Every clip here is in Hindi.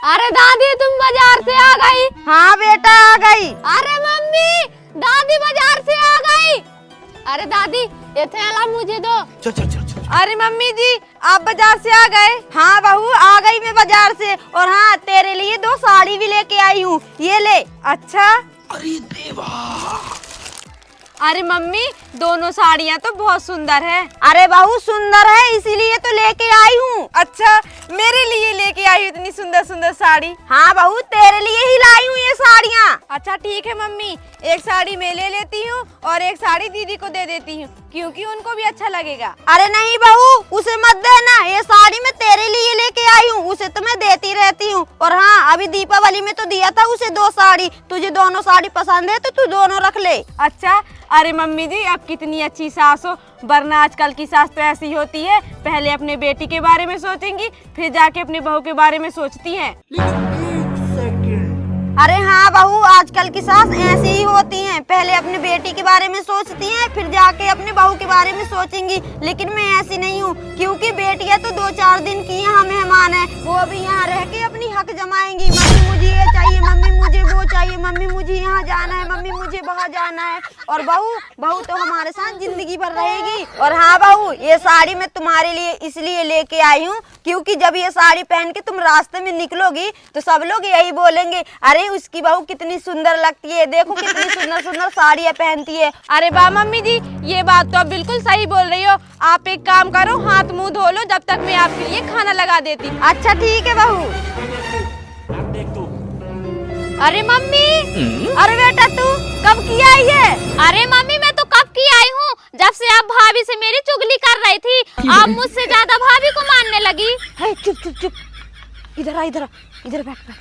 अरे दादी तुम बाजार से आ गई? हाँ बेटा आ गई। अरे मम्मी दादी बाजार से आ गई। अरे दादी ये थैला मुझे दो। चल चल चल चल। अरे मम्मी जी आप बाजार से आ गए? हाँ बहू आ गई मैं बाजार से, और हाँ तेरे लिए 2 साड़ी भी लेके आई हूँ, ये ले। अच्छा। अरे देवा। अरे मम्मी दोनों साड़ियाँ तो बहुत सुंदर है। अरे बहू सुंदर है इसीलिए तो लेके आई हूँ। अच्छा मेरे लिए लेके आई हूँ इतनी सुंदर सुंदर साड़ी? हाँ बहू तेरे लिए ही लाई हूँ ये साड़ियाँ। अच्छा ठीक है मम्मी, एक साड़ी मैं ले लेती हूँ और एक साड़ी दीदी को दे देती हूँ, क्योंकि उनको भी अच्छा लगेगा। अरे नहीं बहू उसे मत देना, ये साड़ी मैं तेरे लिए लेके आई हूँ, उसे तो मैं देती रहती हूँ। और हाँ अभी दीपावली में तो दिया था उसे 2 साड़ी, तुझे दोनों साड़ी पसंद है तो तू दोनों रख ले। अच्छा। अरे मम्मी जी आप कितनी अच्छी सास हो, वरना आजकल की सास तो ऐसी होती है, पहले अपने बेटी के बारे में सोचेंगी फिर जाके अपनी बहू के बारे में सोचती हैं। अरे हाँ बहू आजकल की सास ऐसी ही होती हैं, पहले अपने बेटी के बारे में सोचती हैं फिर जाके अपने बहू के बारे में सोचेंगी। लेकिन मैं ऐसी नहीं हूँ, क्योंकि बेटियाँ तो 2-4 दिन की यहाँ मेहमान है, वो भी यहाँ रह के अपनी हक जमाएंगी। मम्मी मुझे ये चाहिए, मम्मी मुझे वो चाहिए, मम्मी मुझे यहाँ जाना है, मम्मी मुझे वहाँ जाना है। और बहू तो हमारे साथ जिंदगी भर रहेगी। और हाँ बहू ये साड़ी मैं तुम्हारे लिए इसलिए लेके आई हूँ, क्योंकि जब ये साड़ी पहन के तुम रास्ते में निकलोगी तो सब लोग यही बोलेंगे, अरे उसकी बहू कितनी सुंदर लगती है, देखो कितनी सुंदर सुंदर साड़ियाँ पहनती है। अरे वाह मम्मी जी ये बात तो आप बिल्कुल सही बोल रही हो। आप एक काम करो हाथ मुंह धो लो, जब तक मैं आपके लिए खाना लगा देती। अच्छा ठीक है बहू। अरे मम्मी अरे बेटा तू कब की आई है? अरे मम्मी मैं तो कब की आई हूँ, जब से आप भाभी से मेरी चुगली कर रही थी, आप मुझसे ज्यादा भाभी को मानने लगी। चुप चुप चुप, इधर बैठ।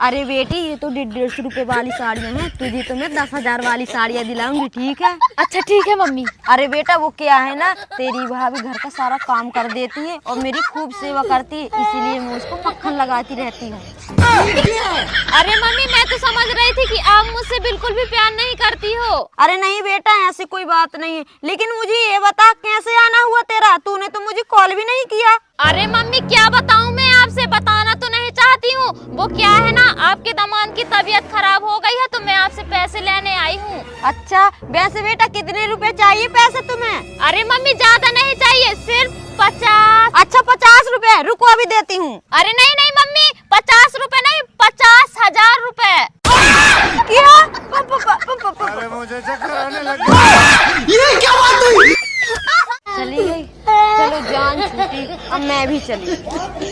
अरे बेटी ये तो 150 रुपए वाली साड़ियाँ हैं, तुझे तो मैं 10,000 वाली साड़ियाँ दिलाऊंगी, ठीक है? अच्छा ठीक है मम्मी। अरे बेटा वो क्या है ना, तेरी भाभी घर का सारा काम कर देती है और मेरी खूब सेवा करती है, इसीलिए मैं उसको मक्खन लगाती रहती हूँ। अरे मम्मी मैं तो समझ रही थी कि आप मुझसे बिल्कुल भी प्यार नहीं करती हो। अरे नहीं बेटा ऐसी कोई बात नहीं है, लेकिन मुझे ये बता कैसे आना हुआ तेरा, तूने तो मुझे कॉल भी नहीं किया। अरे मम्मी क्या बताऊं मैं आपसे, बताना तो नहीं चाहती हूँ। वो क्या है ना आपके दामाद की तबीयत खराब हो गई है तो मैं आपसे पैसे लेने आई हूँ। अच्छा वैसे बेटा कितने रुपए चाहिए पैसे तुम्हें? अरे मम्मी ज्यादा नहीं चाहिए, सिर्फ 50। अच्छा 50 रुपए, रुको अभी देती हूँ। अरे नहीं मम्मी 50 रुपए नहीं 50,000 रुपए। क्या? अरे मुझे चक्कर आने लग गया। ये क्या बात हुई? चली गई, चलो जान छूटी, अब मैं भी चली।